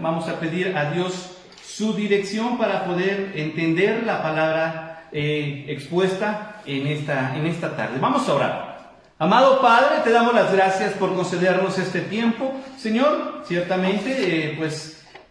vamos a pedir a Dios su dirección para poder entender la palabra expuesta en esta tarde. Vamos a orar. Amado Padre, te damos las gracias por concedernos este tiempo. Señor, ciertamente,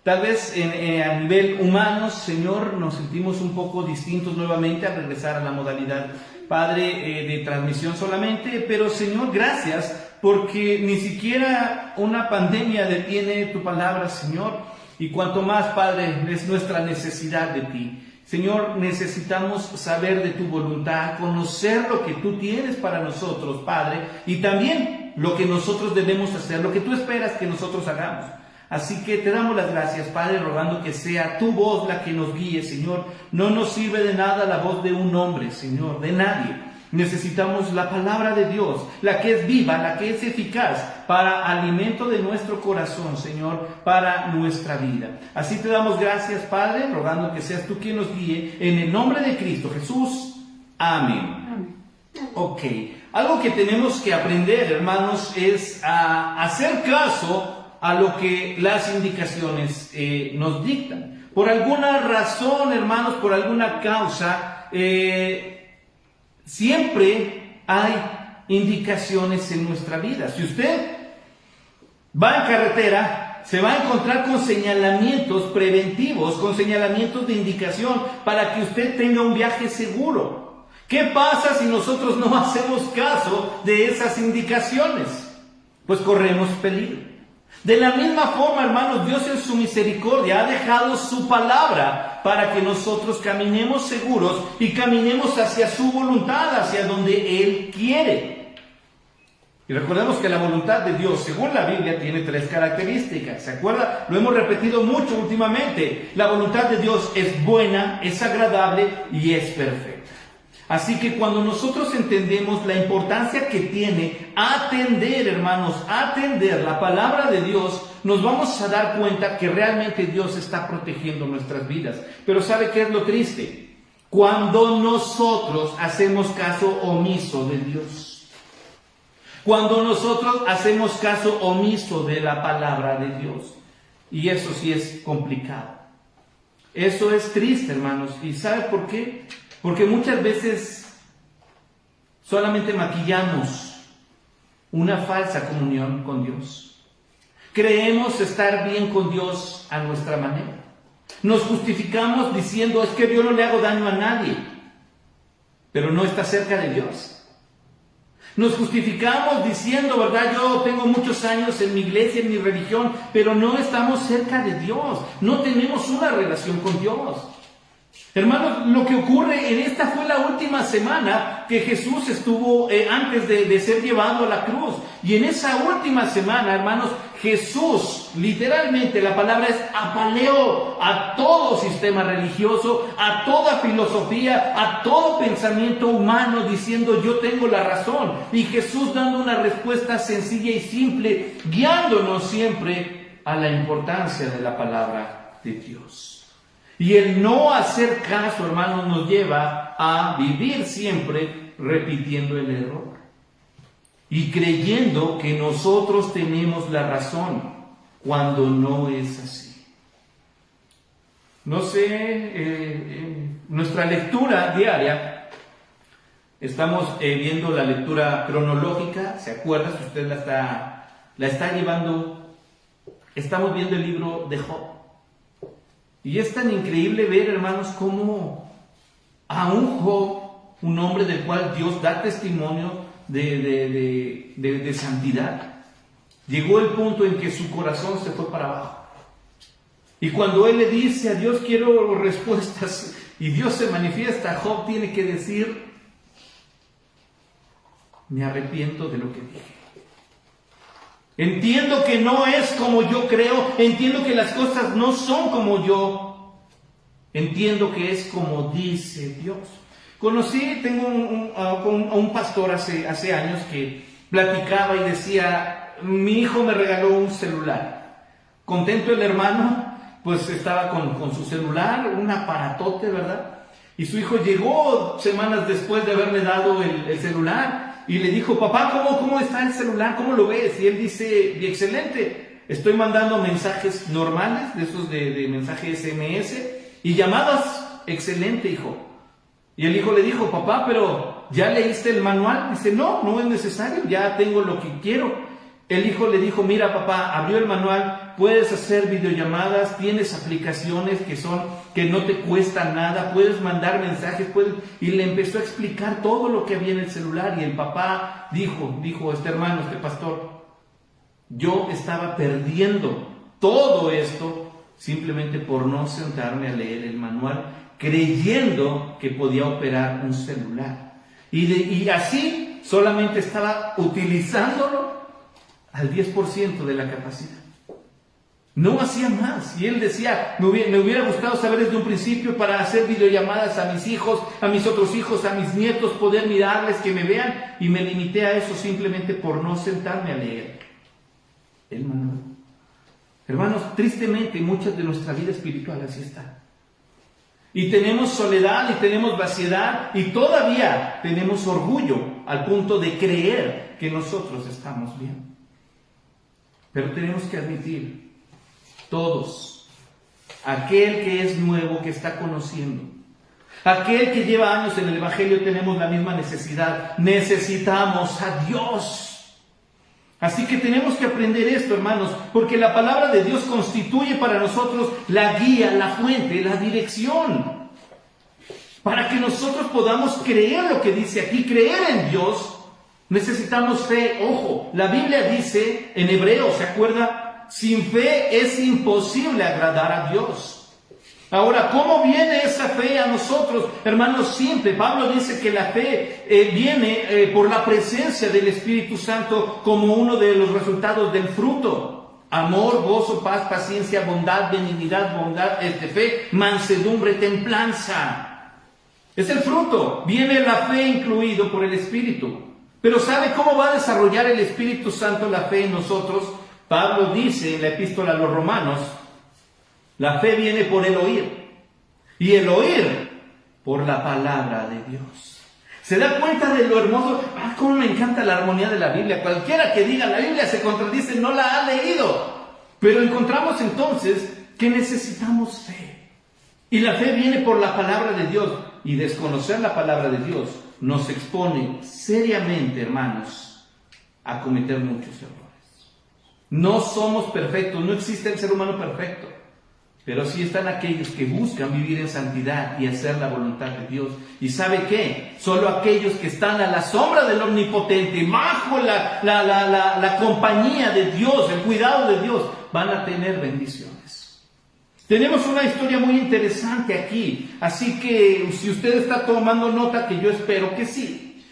tal vez a nivel humano, Señor, nos sentimos un poco distintos nuevamente al regresar a la modalidad, Padre, de transmisión solamente. Pero, Señor, gracias, porque ni siquiera una pandemia detiene tu palabra, Señor. Y cuanto más, Padre, es nuestra necesidad de ti. Señor, necesitamos saber de tu voluntad, conocer lo que tú tienes para nosotros, Padre, y también lo que nosotros debemos hacer, lo que tú esperas que nosotros hagamos. Así que te damos las gracias, Padre, rogando que sea tu voz la que nos guíe, Señor. No nos sirve de nada la voz de un hombre, Señor, de nadie. Necesitamos la palabra de Dios, la que es viva, la que es eficaz para alimento de nuestro corazón, Señor, para nuestra vida. Así te damos gracias, Padre, rogando que seas tú quien nos guíe, en el nombre de Cristo Jesús. Amén. Amén. Ok, algo que tenemos que aprender, hermanos, es a hacer caso a lo que las indicaciones nos dictan. Por alguna razón, hermanos, por alguna causa, siempre hay indicaciones en nuestra vida. Si usted va en carretera, se va a encontrar con señalamientos preventivos, con señalamientos de indicación para que usted tenga un viaje seguro. ¿Qué pasa si nosotros no hacemos caso de esas indicaciones? Pues corremos peligro. De la misma forma, hermanos, Dios en su misericordia ha dejado su palabra para que nosotros caminemos seguros y caminemos hacia su voluntad, hacia donde Él quiere. Y recordemos que la voluntad de Dios, según la Biblia, tiene 3 características. ¿Se acuerda? Lo hemos repetido mucho últimamente. La voluntad de Dios es buena, es agradable y es perfecta. Así que cuando nosotros entendemos la importancia que tiene atender, hermanos, atender la palabra de Dios, nos vamos a dar cuenta que realmente Dios está protegiendo nuestras vidas. Pero ¿sabe qué es lo triste? Cuando nosotros hacemos caso omiso de Dios. Cuando nosotros hacemos caso omiso de la palabra de Dios. Y eso sí es complicado. Eso es triste, hermanos. ¿Y sabe por qué? Porque muchas veces solamente maquillamos una falsa comunión con Dios. Creemos estar bien con Dios a nuestra manera. Nos justificamos diciendo, es que yo no le hago daño a nadie, pero no está cerca de Dios. Nos justificamos diciendo, ¿verdad? Yo tengo muchos años en mi iglesia, en mi religión, pero no estamos cerca de Dios. No tenemos una relación con Dios. Hermanos, lo que ocurre en esta fue la última semana que Jesús estuvo antes de ser llevado a la cruz. Y en esa última semana, hermanos, Jesús, literalmente la palabra es apaleó a todo sistema religioso, a toda filosofía, a todo pensamiento humano, diciendo yo tengo la razón. Y Jesús dando una respuesta sencilla y simple, guiándonos siempre a la importancia de la palabra de Dios. Y el no hacer caso, hermanos, nos lleva a vivir siempre repitiendo el error. Y creyendo que nosotros tenemos la razón, cuando no es así. No sé, nuestra lectura diaria, estamos viendo la lectura cronológica, ¿se acuerda? Si usted la está llevando, estamos viendo el libro de Job. Y es tan increíble ver, hermanos, cómo a un Job, un hombre del cual Dios da testimonio de santidad, llegó el punto en que su corazón se fue para abajo. Y cuando él le dice a Dios, quiero respuestas, y Dios se manifiesta, Job tiene que decir, me arrepiento de lo que dije. Entiendo que no es como yo creo, entiendo que las cosas no son como yo, entiendo que es como dice Dios. Tengo un pastor hace años que platicaba y decía, mi hijo me regaló un celular. Contento el hermano, pues estaba con su celular, un aparatote, ¿verdad? Y su hijo llegó semanas después de haberle dado el celular y le dijo, papá, ¿cómo está el celular? ¿Cómo lo ves? Y él dice, excelente. estoy mandando mensajes normales, de esos de mensaje SMS, y llamadas. Excelente, hijo. Y el hijo le dijo, papá, pero ¿ya leíste el manual? Dice, no, no es necesario, ya tengo lo que quiero. El hijo le dijo, mira papá, abrió el manual, puedes hacer videollamadas, tienes aplicaciones que no te cuestan nada, puedes mandar mensajes, y le empezó a explicar todo lo que había en el celular. Y el papá dijo este hermano, este pastor, yo estaba perdiendo todo esto simplemente por no sentarme a leer el manual, creyendo que podía operar un celular. Y así solamente estaba utilizándolo al 10% de la capacidad. No hacía más. Y él decía, me hubiera gustado saber desde un principio para hacer videollamadas a mis hijos, a mis otros hijos, a mis nietos, poder mirarles, que me vean, y me limité a eso simplemente por no sentarme a leer el manual. Hermanos, tristemente muchas de nuestra vida espiritual así está. Y tenemos soledad y tenemos vaciedad y todavía tenemos orgullo al punto de creer que nosotros estamos bien. Pero tenemos que admitir, todos, aquel que es nuevo, que está conociendo, aquel que lleva años en el Evangelio, tenemos la misma necesidad. Necesitamos a Dios. Así que tenemos que aprender esto, hermanos, porque la palabra de Dios constituye para nosotros la guía, la fuente, la dirección. Para que nosotros podamos creer lo que dice aquí, creer en Dios, necesitamos fe. Ojo, la Biblia dice en Hebreos, ¿se acuerda? Sin fe es imposible agradar a Dios. Ahora, ¿cómo viene esa fe a nosotros? Hermanos, siempre Pablo dice que la fe viene por la presencia del Espíritu Santo como uno de los resultados del fruto. Amor, gozo, paz, paciencia, bondad, benignidad, fe, mansedumbre, templanza. Es el fruto. Viene la fe incluido por el Espíritu. Pero ¿sabe cómo va a desarrollar el Espíritu Santo la fe en nosotros? Pablo dice en la epístola a los Romanos, la fe viene por el oír, y el oír por la palabra de Dios. ¿Se da cuenta de lo hermoso? Cómo me encanta la armonía de la Biblia. Cualquiera que diga la Biblia se contradice, no la ha leído. Pero encontramos entonces que necesitamos fe. Y la fe viene por la palabra de Dios. Y desconocer la palabra de Dios nos expone seriamente, hermanos, a cometer muchos errores. No somos perfectos, no existe el ser humano perfecto. Pero sí están aquellos que buscan vivir en santidad y hacer la voluntad de Dios. ¿Y sabe qué? Solo aquellos que están a la sombra del Omnipotente, bajo la compañía de Dios, el cuidado de Dios, van a tener bendiciones. Tenemos una historia muy interesante aquí, así que si usted está tomando nota, que yo espero que sí,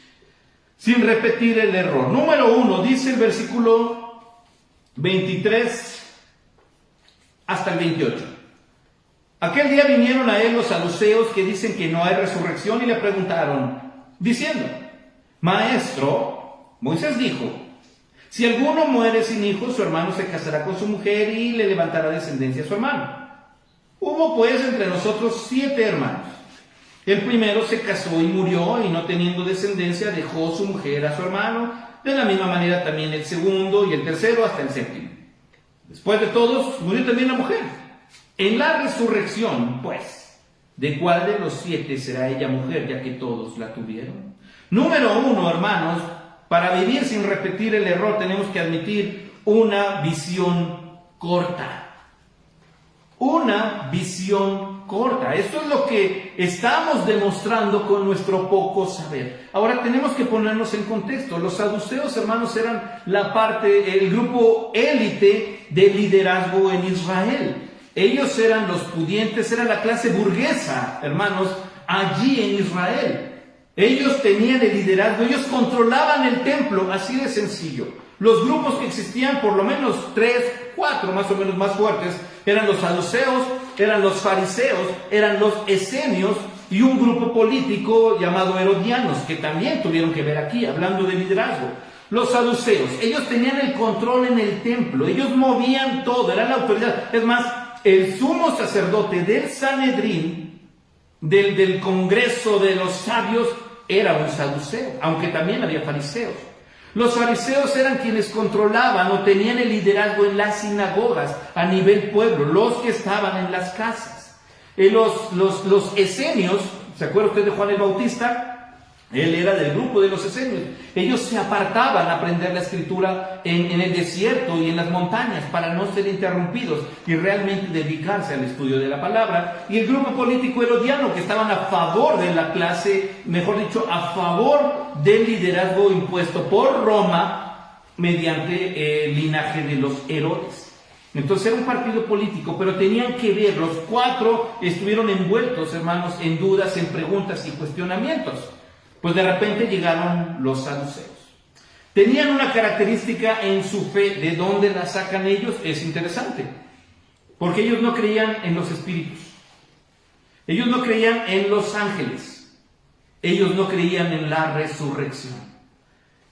sin repetir el error. Número 1, dice el versículo 23 hasta el 28. Aquel día vinieron a él los saduceos que dicen que no hay resurrección y le preguntaron, diciendo, Maestro, Moisés dijo, si alguno muere sin hijos, su hermano se casará con su mujer y le levantará descendencia a su hermano. Hubo pues entre nosotros 7 hermanos. El primero se casó y murió, y no teniendo descendencia dejó su mujer a su hermano. De la misma manera también el segundo y el tercero hasta el séptimo. Después de todos murió también la mujer. En la resurrección, pues, ¿de cuál de los 7 será ella mujer, ya que todos la tuvieron? Número 1, hermanos, para vivir sin repetir el error tenemos que admitir una visión corta. Una visión corta. Esto es lo que estamos demostrando con nuestro poco saber. Ahora tenemos que ponernos en contexto. Los saduceos, hermanos, eran el grupo élite de liderazgo en Israel. Ellos eran los pudientes, era la clase burguesa, hermanos, allí en Israel. Ellos tenían el liderazgo, ellos controlaban el templo, así de sencillo. Los grupos que existían, por lo menos 3, 4 más o menos más fuertes, eran los saduceos, eran los fariseos, eran los esenios y un grupo político llamado herodianos, que también tuvieron que ver aquí, hablando de liderazgo. Los saduceos, ellos tenían el control en el templo, ellos movían todo, eran la autoridad. Es más, el sumo sacerdote del Sanedrín, del Congreso de los Sabios, era un saduceo, aunque también había fariseos. Los fariseos eran quienes controlaban o tenían el liderazgo en las sinagogas a nivel pueblo, los que estaban en las casas. Los esenios, ¿se acuerda usted de Juan el Bautista? Él era del grupo de los esenios. Ellos se apartaban a aprender la escritura en el desierto y en las montañas para no ser interrumpidos y realmente dedicarse al estudio de la palabra. Y el grupo político herodiano, que estaban a favor de la clase, mejor dicho, a favor del liderazgo impuesto por Roma mediante el linaje de los Herodes. Entonces era un partido político, pero tenían que ver, los cuatro estuvieron envueltos, hermanos, en dudas, en preguntas y cuestionamientos. Pues de repente llegaron los saduceos. Tenían una característica en su fe. ¿De dónde la sacan ellos? Es interesante. Porque ellos no creían en los espíritus. Ellos no creían en los ángeles. Ellos no creían en la resurrección.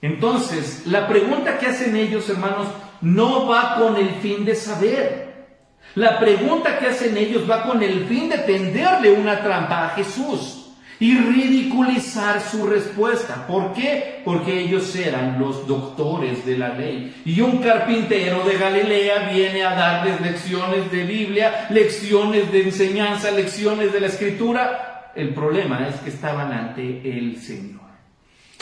Entonces, la pregunta que hacen ellos, hermanos, no va con el fin de saber. La pregunta que hacen ellos va con el fin de tenderle una trampa a Jesús y ridiculizar su respuesta. ¿Por qué? Porque ellos eran los doctores de la ley. Y un carpintero de Galilea viene a darles lecciones de Biblia, lecciones de enseñanza, lecciones de la Escritura. El problema es que estaban ante el Señor.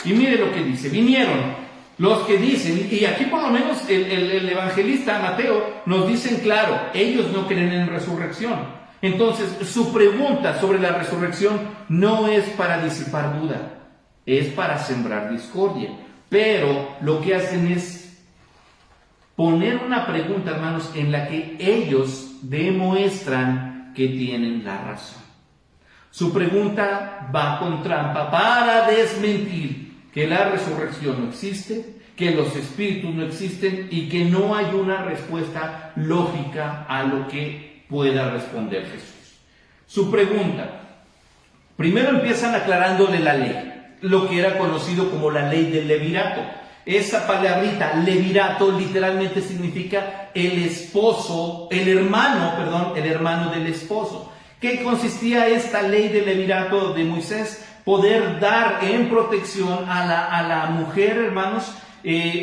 Y mire lo que dice. Vinieron los que dicen, y aquí por lo menos el evangelista Mateo nos dicen claro, ellos no creen en resurrección. Entonces, su pregunta sobre la resurrección no es para disipar duda, es para sembrar discordia. Pero lo que hacen es poner una pregunta, hermanos, en la que ellos demuestran que tienen la razón. Su pregunta va con trampa para desmentir que la resurrección no existe, que los espíritus no existen y que no hay una respuesta lógica a lo que pueda responder Jesús. Su pregunta, primero empiezan aclarándole la ley, lo que era conocido como la ley del levirato. Esa palabrita, levirato, literalmente significa el esposo, el hermano del esposo. ¿Qué consistía esta ley del levirato de Moisés? Poder dar en protección a la mujer, hermanos,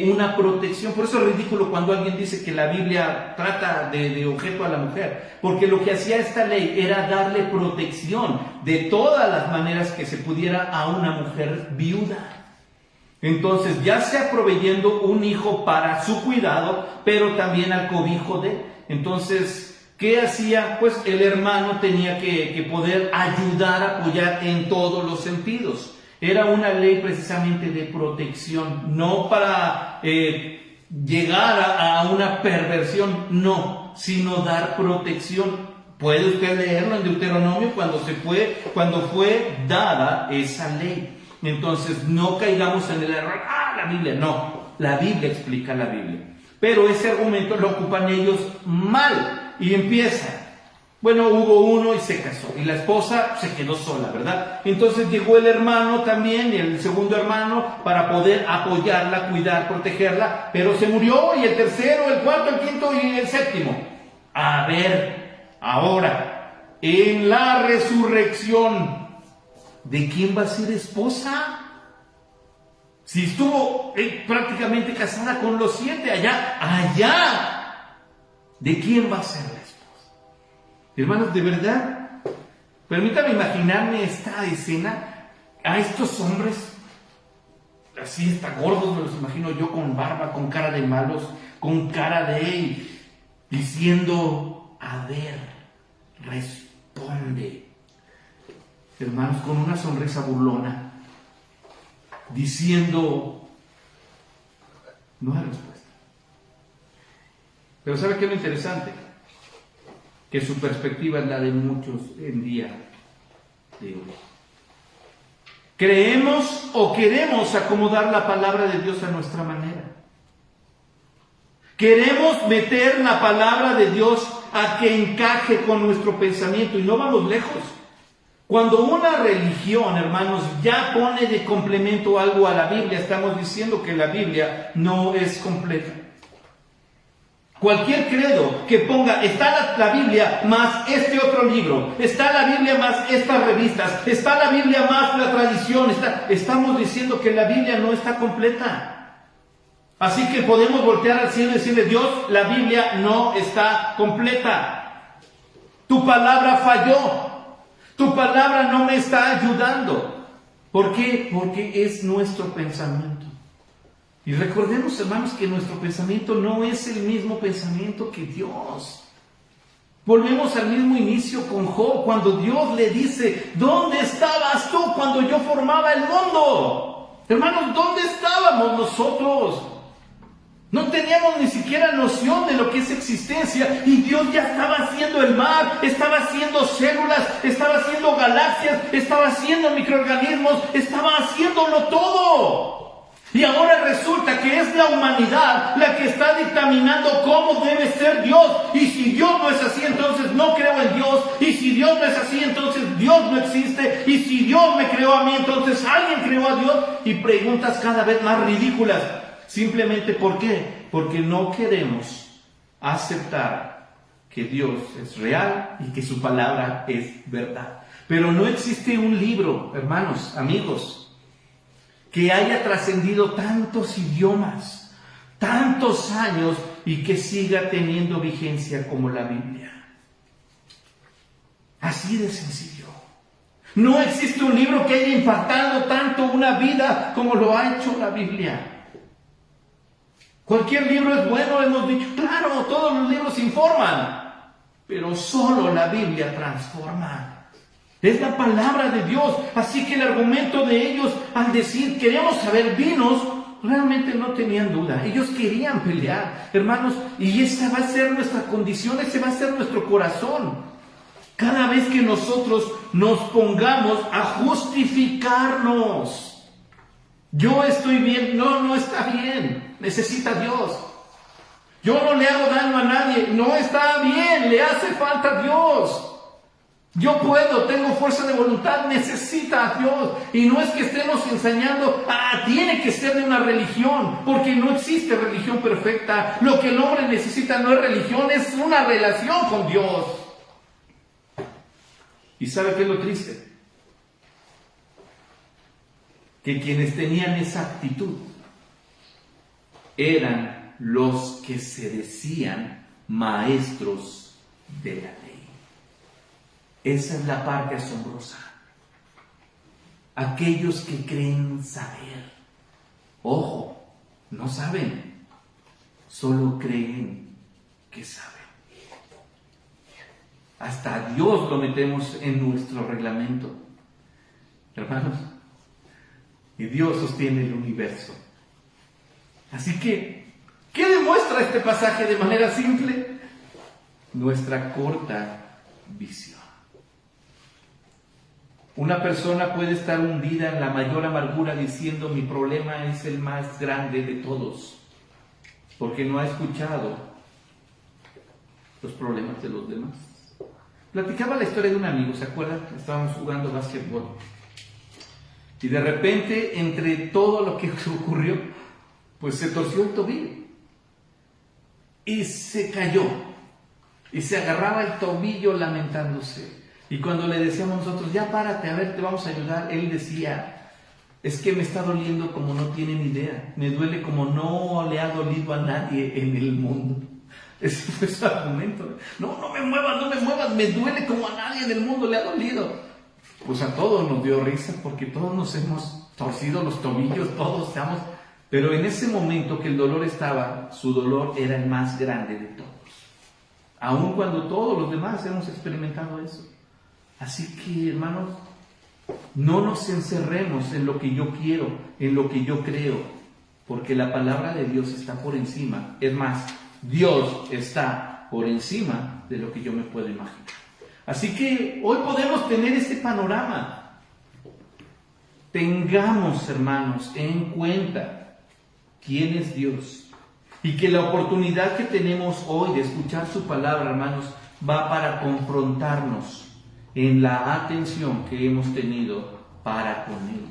una protección. Por eso es ridículo cuando alguien dice que la Biblia trata de objeto a la mujer, porque lo que hacía esta ley era darle protección de todas las maneras que se pudiera a una mujer viuda. Entonces, ya sea proveyendo un hijo para su cuidado, pero también al cobijo de. Entonces, ¿qué hacía? Pues el hermano tenía que poder ayudar, apoyar en todos los sentidos. Era una ley precisamente de protección, no para llegar a una perversión, no, sino dar protección. Puede usted leerlo en Deuteronomio cuando fue dada esa ley. Entonces no caigamos en el error, la Biblia, no, la Biblia explica la Biblia. Pero ese argumento lo ocupan ellos mal y empieza. Bueno, hubo uno y se casó, y la esposa se quedó sola, ¿verdad? Entonces llegó el hermano también, el segundo hermano, para poder apoyarla, cuidar, protegerla, pero se murió, y el tercero, el cuarto, el quinto y el séptimo. A ver, ahora, en la resurrección, ¿de quién va a ser esposa? Si estuvo prácticamente casada con los 7 allá, ¿de quién va a ser la esposa? Hermanos, de verdad, permítame imaginarme esta escena, a estos hombres, así está gordos, me los imagino yo con barba, con cara de malos, con cara de diciendo, a ver, responde. Hermanos, con una sonrisa burlona, diciendo, no hay respuesta. Pero ¿sabe qué es lo interesante? Que su perspectiva es la de muchos en día de hoy. ¿Creemos o queremos acomodar la palabra de Dios a nuestra manera? ¿Queremos meter la palabra de Dios a que encaje con nuestro pensamiento? Y no vamos lejos. Cuando una religión, hermanos, ya pone de complemento algo a la Biblia, estamos diciendo que la Biblia no es completa. Cualquier credo que ponga, está la Biblia más este otro libro, está la Biblia más estas revistas, está la Biblia más la tradición, estamos diciendo que la Biblia no está completa. Así que podemos voltear al cielo y decirle: Dios, la Biblia no está completa. Tu palabra falló. Tu palabra no me está ayudando. ¿Por qué? Porque es nuestro pensamiento. Y recordemos, hermanos, que nuestro pensamiento no es el mismo pensamiento que Dios. Volvemos al mismo inicio con Job, cuando Dios le dice: ¿dónde estabas tú cuando yo formaba el mundo? Hermanos, ¿dónde estábamos nosotros? No teníamos ni siquiera noción de lo que es existencia, y Dios ya estaba haciendo el mar, estaba haciendo células, estaba haciendo galaxias, estaba haciendo microorganismos, estaba haciéndolo todo. Y ahora resulta que es la humanidad la que está dictaminando cómo debe ser Dios. Y si Dios no es así, entonces no creo en Dios. Y si Dios no es así, entonces Dios no existe. Y si Dios me creó a mí, entonces alguien creó a Dios. Y preguntas cada vez más ridículas. Simplemente, ¿por qué? Porque no queremos aceptar que Dios es real y que su palabra es verdad. Pero no existe un libro, hermanos, amigos, que haya trascendido tantos idiomas, tantos años, y que siga teniendo vigencia como la Biblia. Así de sencillo. No existe un libro que haya impactado tanto una vida como lo ha hecho la Biblia. Cualquier libro es bueno, hemos dicho, claro, todos los libros informan, pero solo la Biblia transforma. Es la palabra de Dios. Así que el argumento de ellos al decir: queremos saber, dinos, realmente no tenían duda. Ellos querían pelear, hermanos, y esa va a ser nuestra condición, ese va a ser nuestro corazón. Cada vez que nosotros nos pongamos a justificarnos: yo estoy bien, no está bien, necesita Dios. Yo no le hago daño a nadie, no está bien, le hace falta a Dios. Yo puedo, tengo fuerza de voluntad, necesita a Dios. Y no es que estemos enseñando, tiene que ser de una religión, porque no existe religión perfecta. Lo que el hombre necesita no es religión, es una relación con Dios. ¿Y sabe qué es lo triste? Que quienes tenían esa actitud eran los que se decían maestros de la ley. Esa es la parte asombrosa. Aquellos que creen saber. Ojo, no saben, solo creen que saben. Hasta a Dios lo metemos en nuestro reglamento, hermanos. Y Dios sostiene el universo. Así que, ¿qué demuestra este pasaje de manera simple? Nuestra corta visión. Una persona puede estar hundida en la mayor amargura diciendo: mi problema es el más grande de todos, porque no ha escuchado los problemas de los demás. Platicaba la historia de un amigo, ¿se acuerdan? Estábamos jugando básquetbol. Y de repente, entre todo lo que ocurrió, pues se torció el tobillo. Y se cayó. Y se agarraba el tobillo lamentándose. Y cuando le decíamos nosotros: ya párate, a ver, te vamos a ayudar, él decía: es que me está doliendo como no tienen idea, me duele como no le ha dolido a nadie en el mundo. Ese fue su argumento. No me muevas, me duele como a nadie en el mundo le ha dolido. Pues a todos nos dio risa, porque todos nos hemos torcido los tobillos, todos estamos. Pero en ese momento que el dolor estaba, su dolor era el más grande de todos. Aun cuando todos los demás hemos experimentado eso. Así que, hermanos, no nos encerremos en lo que yo quiero, en lo que yo creo, porque la palabra de Dios está por encima. Es más, Dios está por encima de lo que yo me puedo imaginar. Así que hoy podemos tener este panorama. Tengamos, hermanos, en cuenta quién es Dios, y que la oportunidad que tenemos hoy de escuchar su palabra, hermanos, va para confrontarnos en la atención que hemos tenido para con Él.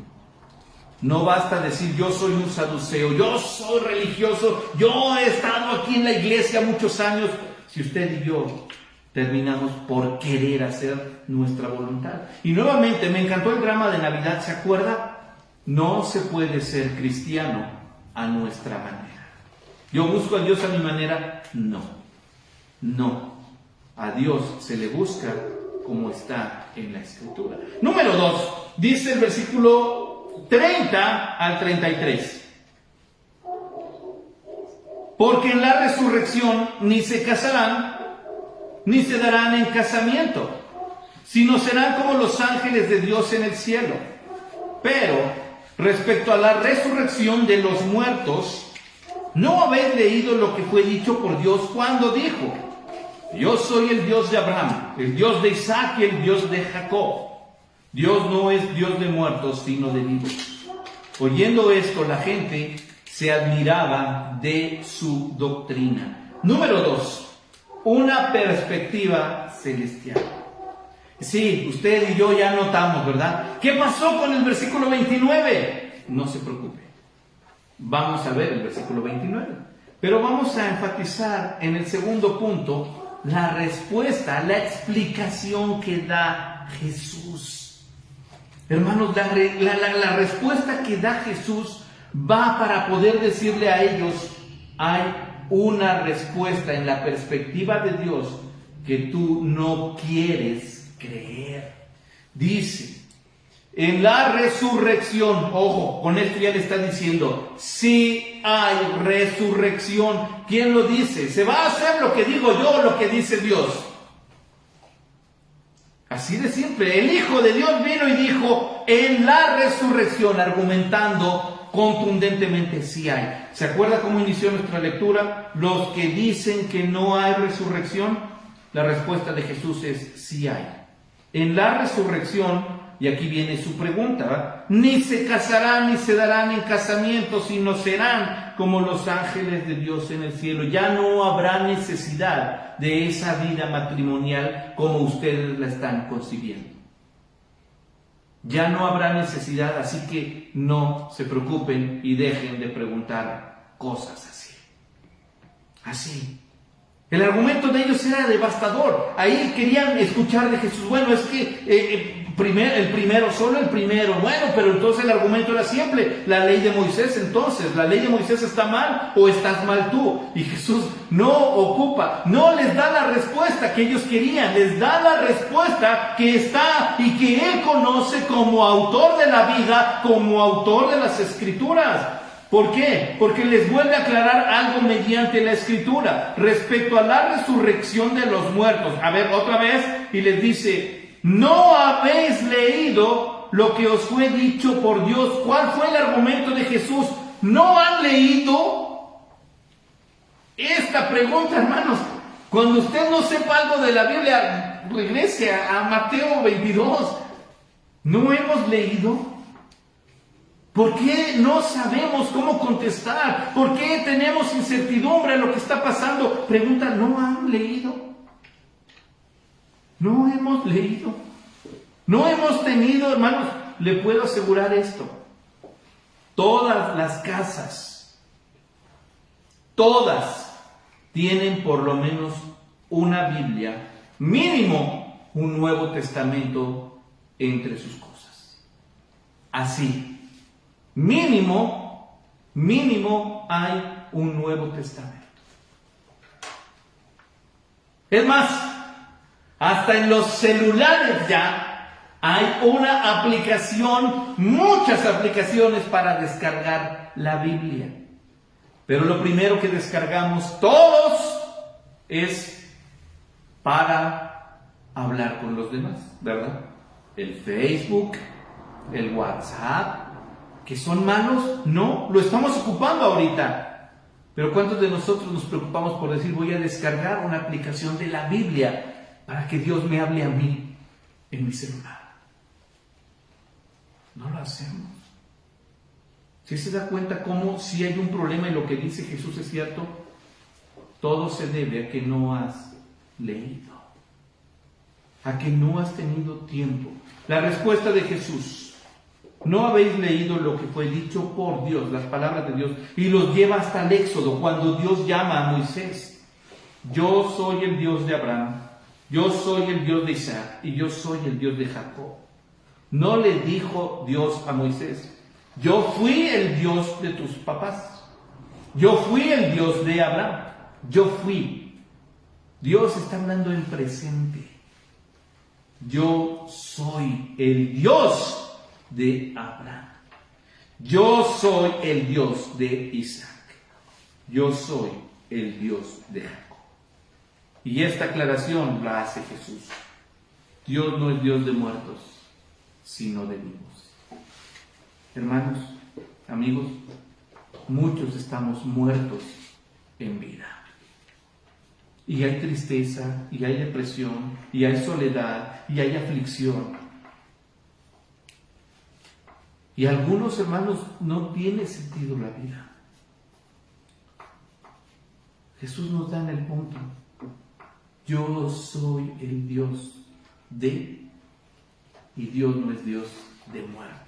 No basta decir: yo soy un saduceo, yo soy religioso, yo he estado aquí en la iglesia muchos años. Si usted y yo terminamos por querer hacer nuestra voluntad. Y nuevamente, me encantó el drama de Navidad, ¿se acuerda? No se puede ser cristiano a nuestra manera. ¿Yo busco a Dios a mi manera? No. No. A Dios se le busca como está en la Escritura. Número 2. Dice el versículo 30 al 33. Porque en la resurrección ni se casarán, ni se darán en casamiento, sino serán como los ángeles de Dios en el cielo. Pero respecto a la resurrección de los muertos, ¿no habéis leído lo que fue dicho por Dios cuando dijo: yo soy el Dios de Abraham, el Dios de Isaac y el Dios de Jacob? Dios no es Dios de muertos, sino de vivos. Oyendo esto, la gente se admiraba de su doctrina. Número 2. Una perspectiva celestial. Sí, usted y yo ya notamos, ¿verdad? ¿Qué pasó con el versículo 29? No se preocupe. Vamos a ver el versículo 29. Pero vamos a enfatizar en el segundo punto la respuesta, la explicación que da Jesús. Hermanos, la respuesta que da Jesús va para poder decirle a ellos: hay una respuesta en la perspectiva de Dios que tú no quieres creer. Dice, en la resurrección, ojo, con esto ya le está diciendo, sí hay resurrección. ¿Quién lo dice? ¿Se va a hacer lo que digo yo o lo que dice Dios? Así de simple. El Hijo de Dios vino y dijo, en la resurrección, argumentando contundentemente, sí hay. ¿Se acuerda cómo inició nuestra lectura? Los que dicen que no hay resurrección, la respuesta de Jesús es, sí hay. En la resurrección, y aquí viene su pregunta, ¿verdad? Ni se casarán ni se darán en casamiento, sino serán como los ángeles de Dios en el cielo. Ya no habrá necesidad de esa vida matrimonial como ustedes la están concibiendo. Ya no habrá necesidad, así que no se preocupen y dejen de preguntar cosas así. Así. El argumento de ellos era devastador. Ahí querían escuchar de Jesús. Bueno, es que solo el primero. Bueno, pero entonces el argumento era siempre la ley de Moisés. Entonces, ¿la ley de Moisés está mal o estás mal tú? Y Jesús no les da la respuesta que ellos querían. Les da la respuesta que está y que Él conoce como autor de la vida, como autor de las Escrituras. ¿Por qué? Porque les vuelve a aclarar algo mediante la Escritura respecto a la resurrección de los muertos. A ver, otra vez, y les dice, ¿no habéis leído lo que os fue dicho por Dios? ¿Cuál fue el argumento de Jesús? ¿No han leído? Esta pregunta, hermanos, cuando usted no sepa algo de la Biblia, regrese a Mateo 22. ¿No hemos leído? ¿Por qué no sabemos cómo contestar? ¿Por qué tenemos incertidumbre en lo que está pasando? Pregunta, ¿no han leído? No hemos leído. No hemos tenido, hermanos, le puedo asegurar esto. Todas las casas, todas tienen por lo menos una Biblia, mínimo un Nuevo Testamento entre sus cosas. Así. Mínimo hay un Nuevo Testamento. Es más, hasta en los celulares ya hay una aplicación, muchas aplicaciones para descargar la Biblia. Pero lo primero que descargamos todos es para hablar con los demás, ¿verdad? El Facebook, el WhatsApp. ¿Que son malos? No, lo estamos ocupando ahorita. Pero ¿cuántos de nosotros nos preocupamos por decir, voy a descargar una aplicación de la Biblia para que Dios me hable a mí en mi celular? No lo hacemos. ¿Sí se da cuenta cómo si hay un problema y lo que dice Jesús es cierto? Todo se debe a que no has leído, a que no has tenido tiempo. La respuesta de Jesús: ¿no habéis leído lo que fue dicho por Dios, las palabras de Dios? Y los lleva hasta el Éxodo, cuando Dios llama a Moisés. Yo soy el Dios de Abraham, yo soy el Dios de Isaac, y yo soy el Dios de Jacob. No le dijo Dios a Moisés, yo fui el Dios de tus papás. Yo fui el Dios de Abraham. Yo fui. Dios está hablando en presente. Yo soy el Dios de Abraham. Yo soy el Dios de Isaac. Yo soy el Dios de Jacob. Y esta aclaración la hace Jesús. Dios no es Dios de muertos, sino de vivos. Hermanos, amigos, muchos estamos muertos en vida. Y hay tristeza, y hay depresión, y hay soledad, y hay aflicción. Y algunos hermanos no tiene sentido la vida. Jesús nos da en el punto. Yo soy el Dios de, y Dios no es Dios de muertos.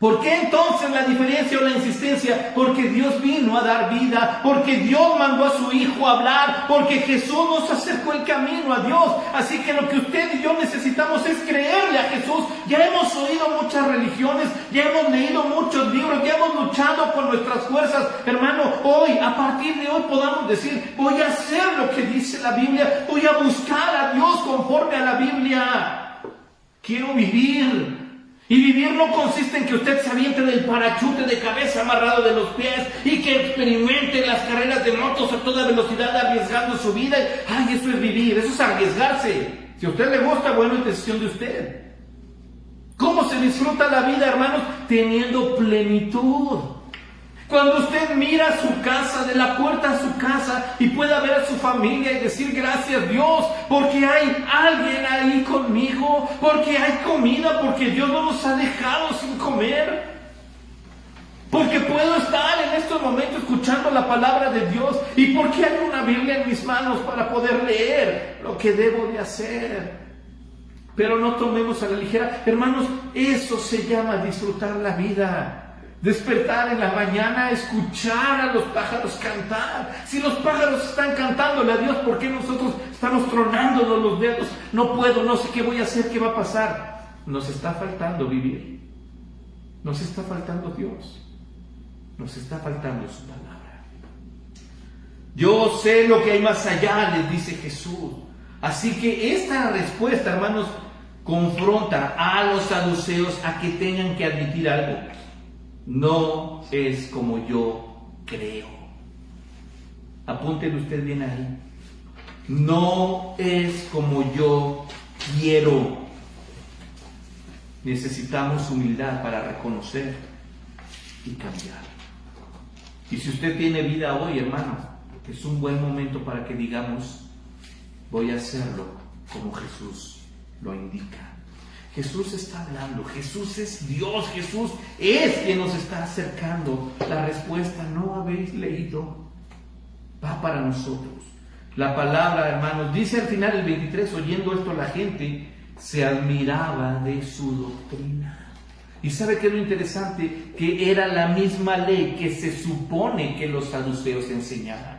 ¿Por qué entonces la diferencia o la insistencia? Porque Dios vino a dar vida, porque Dios mandó a su Hijo a hablar, porque Jesús nos acercó el camino a Dios. Así que lo que usted y yo necesitamos es creerle a Jesús. Ya hemos oído muchas religiones, ya hemos leído muchos libros, ya hemos luchado con nuestras fuerzas. Hermano, hoy, a partir de hoy podamos decir, voy a hacer lo que dice la Biblia, voy a buscar a Dios conforme a la Biblia. Quiero vivir. Y vivir no consiste en que usted se aviente del parachute de cabeza amarrado de los pies y que experimente las carreras de motos a toda velocidad arriesgando su vida. Ay, eso es vivir, eso es arriesgarse. Si a usted le gusta, bueno, es decisión de usted. ¿Cómo se disfruta la vida, hermanos? Teniendo plenitud. Cuando usted mira su casa, de la puerta a su casa, y pueda ver a su familia y decir gracias Dios, porque hay alguien ahí conmigo, porque hay comida, porque Dios no nos ha dejado sin comer, porque puedo estar en estos momentos escuchando la palabra de Dios, y porque hay una Biblia en mis manos para poder leer lo que debo de hacer. Pero no tomemos a la ligera, hermanos, eso se llama disfrutar la vida. Despertar en la mañana, escuchar a los pájaros cantar. Si los pájaros están cantándole a Dios, ¿por qué nosotros estamos tronándonos los dedos? No puedo, no sé qué voy a hacer, qué va a pasar. Nos está faltando vivir. Nos está faltando Dios. Nos está faltando su palabra. Yo sé lo que hay más allá, les dice Jesús. Así que esta respuesta, hermanos, confronta a los saduceos a que tengan que admitir algo. No es como yo creo. Apúntelo usted bien ahí. No es como yo quiero. Necesitamos humildad para reconocer y cambiar. Y si usted tiene vida hoy, hermano, es un buen momento para que digamos, voy a hacerlo como Jesús lo indica. Jesús está hablando, Jesús es Dios, Jesús es quien nos está acercando. La respuesta, no habéis leído, va para nosotros. La palabra, hermanos, dice al final el 23, oyendo esto la gente se admiraba de su doctrina. ¿Y sabe qué es lo interesante? Que era la misma ley que se supone que los saduceos enseñaban.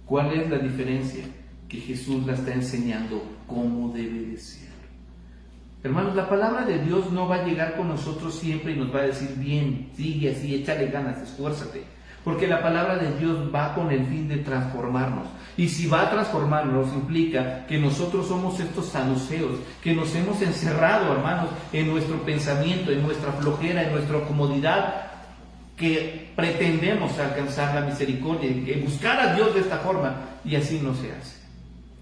¿Cuál es la diferencia? Que Jesús la está enseñando cómo debe de ser. Hermanos, la palabra de Dios no va a llegar con nosotros siempre y nos va a decir, bien, sigue así, échale ganas, esfuérzate. Porque la palabra de Dios va con el fin de transformarnos. Y si va a transformarnos, implica que nosotros somos estos saduceos, que nos hemos encerrado, hermanos, en nuestro pensamiento, en nuestra flojera, en nuestra comodidad, que pretendemos alcanzar la misericordia, que buscar a Dios de esta forma, y así no se hace.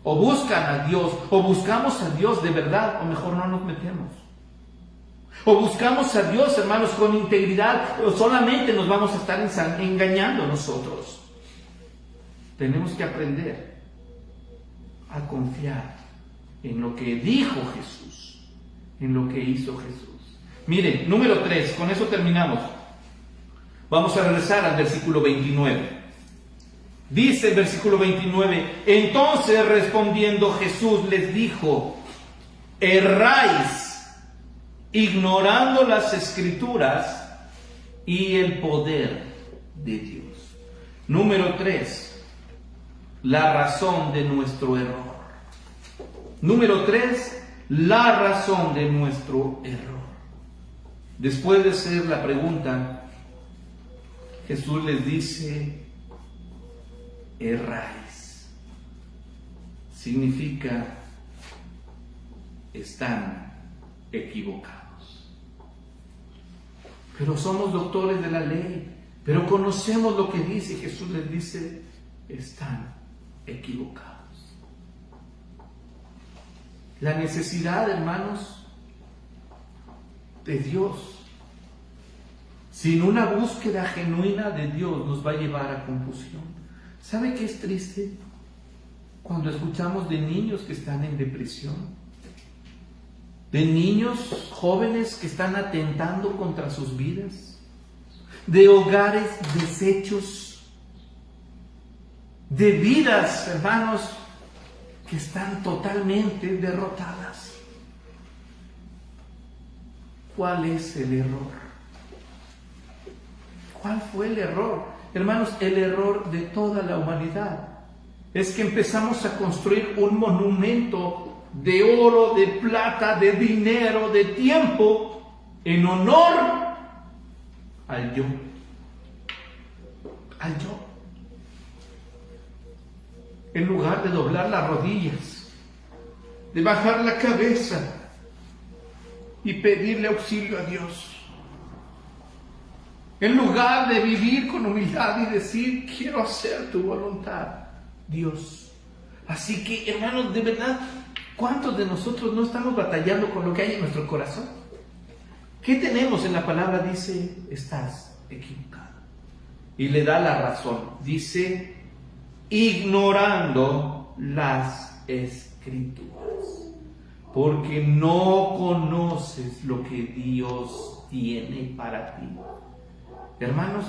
O buscan a Dios, o buscamos a Dios de verdad, o mejor no nos metemos. O buscamos a Dios, hermanos, con integridad, o solamente nos vamos a estar engañando nosotros. Tenemos que aprender a confiar en lo que dijo Jesús, en lo que hizo Jesús. Miren, número 3, con eso terminamos. Vamos a regresar al versículo 29. Dice el versículo 29, entonces respondiendo Jesús les dijo, erráis, ignorando las Escrituras y el poder de Dios. Número 3, la razón de nuestro error. Número 3, la razón de nuestro error. Después de hacer la pregunta, Jesús les dice, erráis. Significa, están equivocados. Pero somos doctores de la ley, pero conocemos lo que dice. Jesús les dice, están equivocados. La necesidad, hermanos, de Dios, sin una búsqueda genuina de Dios, nos va a llevar a confusión. ¿Sabe qué es triste? Cuando escuchamos de niños que están en depresión, de niños jóvenes que están atentando contra sus vidas, de hogares deshechos, de vidas, hermanos, que están totalmente derrotadas. ¿Cuál es el error? ¿Cuál fue el error? Hermanos, el error de toda la humanidad es que empezamos a construir un monumento de oro, de plata, de dinero, de tiempo, en honor al yo. Al yo. En lugar de doblar las rodillas, de bajar la cabeza y pedirle auxilio a Dios. En lugar de vivir con humildad y decir, quiero hacer tu voluntad, Dios. Así que, hermanos, de verdad, ¿cuántos de nosotros no estamos batallando con lo que hay en nuestro corazón? ¿Qué tenemos en la palabra? Dice, estás equivocado. Y le da la razón. Dice, ignorando las Escrituras, porque no conoces lo que Dios tiene para ti. Hermanos,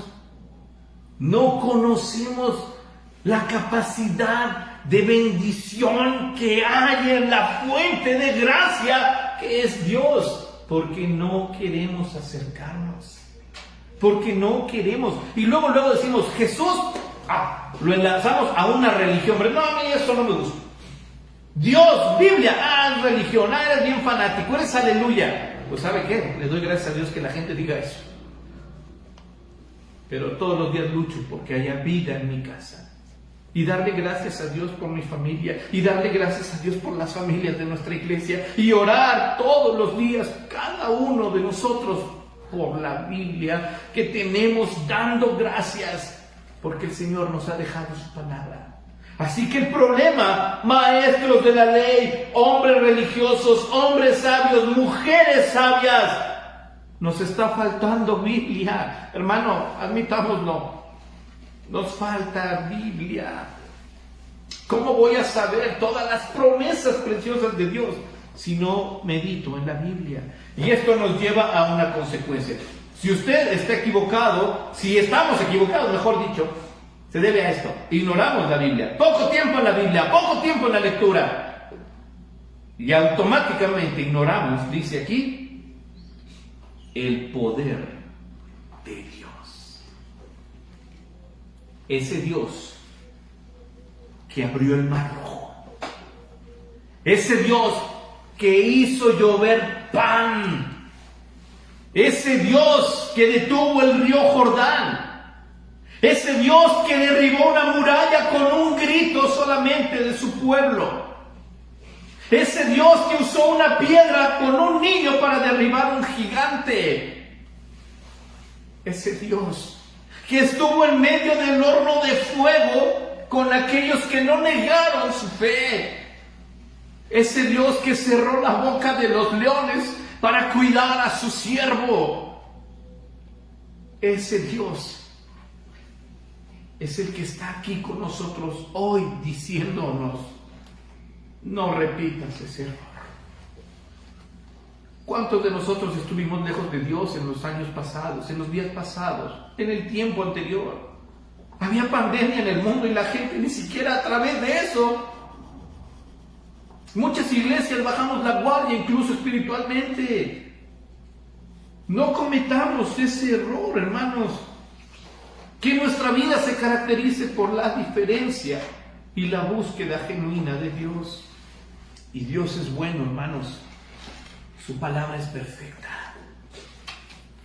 no conocemos la capacidad de bendición que hay en la fuente de gracia que es Dios, porque no queremos acercarnos, porque no queremos. Y luego decimos, Jesús, lo enlazamos a una religión, pero no, a mí eso no me gusta. Dios, Biblia, religión, eres bien fanático, eres aleluya. Pues ¿sabe qué? Le doy gracias a Dios que la gente diga eso. Pero todos los días lucho porque haya vida en mi casa. Y darle gracias a Dios por mi familia. Y darle gracias a Dios por las familias de nuestra iglesia. Y orar todos los días, cada uno de nosotros, por la Biblia que tenemos, dando gracias. Porque el Señor nos ha dejado su palabra. Así que el problema, maestros de la ley, hombres religiosos, hombres sabios, mujeres sabias, nos está faltando Biblia. Hermano, admitámoslo. Nos falta Biblia. ¿Cómo voy a saber todas las promesas preciosas de Dios si no medito en la Biblia? Y esto nos lleva a una consecuencia. Si usted está equivocado, si estamos equivocados, mejor dicho, se debe a esto. Ignoramos la Biblia. Poco tiempo en la Biblia, poco tiempo en la lectura. Y automáticamente ignoramos, dice aquí, el poder de Dios. Ese Dios que abrió el mar rojo. Ese Dios que hizo llover pan. Ese Dios que detuvo el río Jordán. Ese Dios que derribó una muralla con un grito solamente de su pueblo. Ese Dios que usó una piedra con un niño para derribar un gigante. Ese Dios que estuvo en medio del horno de fuego con aquellos que no negaron su fe. Ese Dios que cerró la boca de los leones para cuidar a su siervo. Ese Dios es el que está aquí con nosotros hoy diciéndonos, no repitas ese error. ¿Cuántos de nosotros estuvimos lejos de Dios en los años pasados, en los días pasados, en el tiempo anterior? Había pandemia en el mundo y la gente ni siquiera a través de eso. Muchas iglesias bajamos la guardia, incluso espiritualmente. No cometamos ese error, hermanos. Que nuestra vida se caracterice por la diferencia y la búsqueda genuina de Dios. Y Dios es bueno, hermanos. Su palabra es perfecta.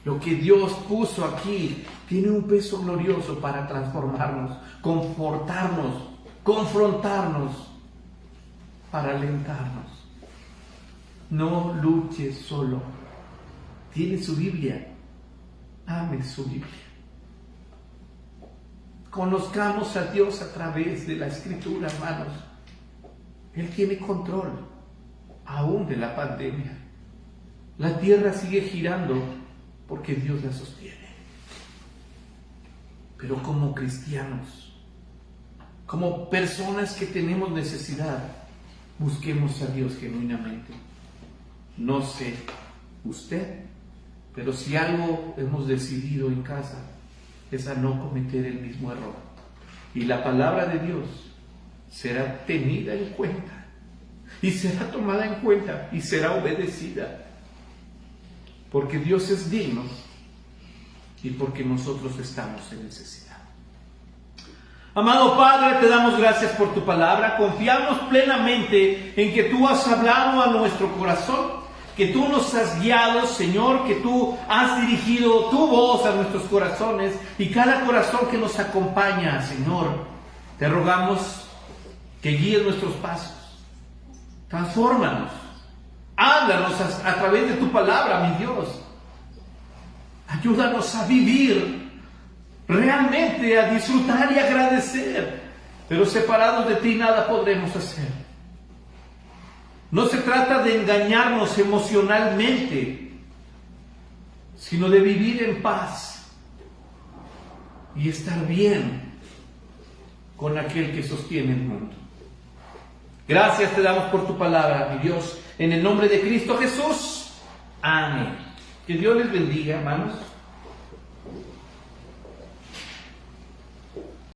Lo que Dios puso aquí tiene un peso glorioso para transformarnos, confortarnos, confrontarnos, para alentarnos. No luche solo. Tiene su Biblia. Ame su Biblia. Conozcamos a Dios a través de la Escritura, hermanos. Él tiene control, aún de la pandemia. La tierra sigue girando porque Dios la sostiene. Pero como cristianos, como personas que tenemos necesidad, busquemos a Dios genuinamente. No sé usted, pero si algo hemos decidido en casa es a no cometer el mismo error. Y la palabra de Dios será tenida en cuenta, y será tomada en cuenta, y será obedecida. Porque Dios es digno, y porque nosotros estamos en necesidad. Amado Padre, te damos gracias por tu palabra. Confiamos plenamente en que tú has hablado a nuestro corazón, que tú nos has guiado, Señor, que tú has dirigido tu voz a nuestros corazones, y cada corazón que nos acompaña, Señor, te rogamos que guíes nuestros pasos. Transfórmanos, háblanos a través de tu palabra, mi Dios. Ayúdanos a vivir realmente, a disfrutar y agradecer, pero separados de ti nada podremos hacer. No se trata de engañarnos emocionalmente, sino de vivir en paz y estar bien con aquel que sostiene el mundo. Gracias te damos por tu palabra, mi Dios, en el nombre de Cristo Jesús. Amén. Que Dios les bendiga, hermanos.